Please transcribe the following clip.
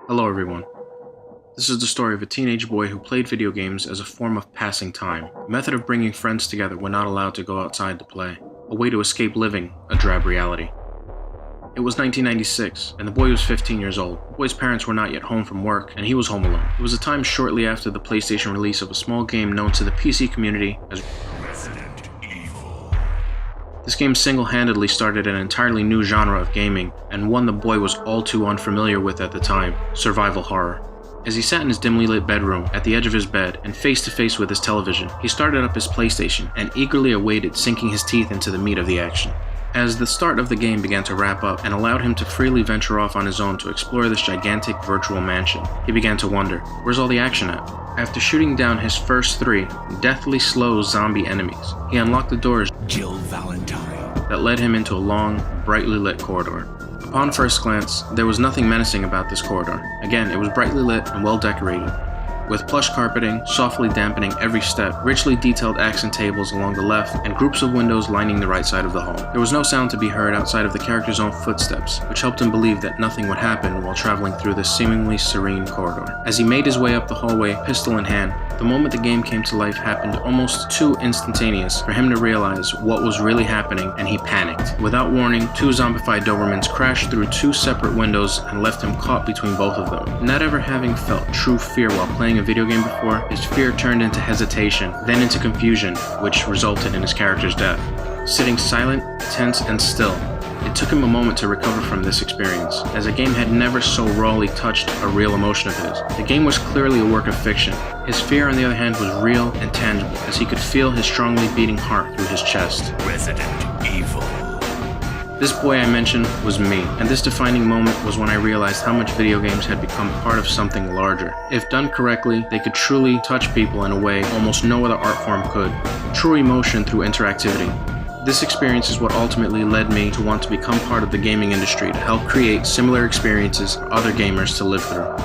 Hello everyone. This is the story of a teenage boy who played video games as a form of passing time, a method of bringing friends together when not allowed to go outside to play, a way to escape living a drab reality. It was 1996, and the boy was 15 years old. The boy's parents were not yet home from work, and he was home alone. It was a time shortly after the PlayStation release of a small game known to the PC community as Resident Evil. This game single-handedly started an entirely new genre of gaming, and one the boy was all too unfamiliar with at the time: survival horror. As he sat in his dimly lit bedroom, at the edge of his bed, and face to face with his television, he started up his PlayStation and eagerly awaited sinking his teeth into the meat of the action. As the start of the game began to wrap up and allowed him to freely venture off on his own to explore this gigantic virtual mansion, he began to wonder, where's all the action at? After shooting down his first 3 deathly slow zombie enemies, he unlocked the doors Jill Valentine. that led him into a long, brightly lit corridor. Upon first glance, there was nothing menacing about this corridor. Again, it was brightly lit and well decorated, with plush carpeting softly dampening every step, richly detailed accent tables along the left, and groups of windows lining the right side of the hall. There was no sound to be heard outside of the character's own footsteps, which helped him believe that nothing would happen while traveling through this seemingly serene corridor. As he made his way up the hallway, pistol in hand, the moment the game came to life happened almost too instantaneous for him to realize what was really happening, and he panicked. Without warning, 2 zombified Dobermans crashed through 2 separate windows and left him caught between both of them. Not ever having felt true fear while playing a video game before, his fear turned into hesitation, then into confusion, which resulted in his character's death. Sitting silent, tense, and still, it took him a moment to recover from this experience, as the game had never so rawly touched a real emotion of his. The game was clearly a work of fiction. His fear, on the other hand, was real and tangible, as he could feel his strongly beating heart through his chest. Resident Evil. This boy I mentioned was me, and this defining moment was when I realized how much video games had become part of something larger. If done correctly, they could truly touch people in a way almost no other art form could. True emotion through interactivity. This experience is what ultimately led me to want to become part of the gaming industry to help create similar experiences for other gamers to live through.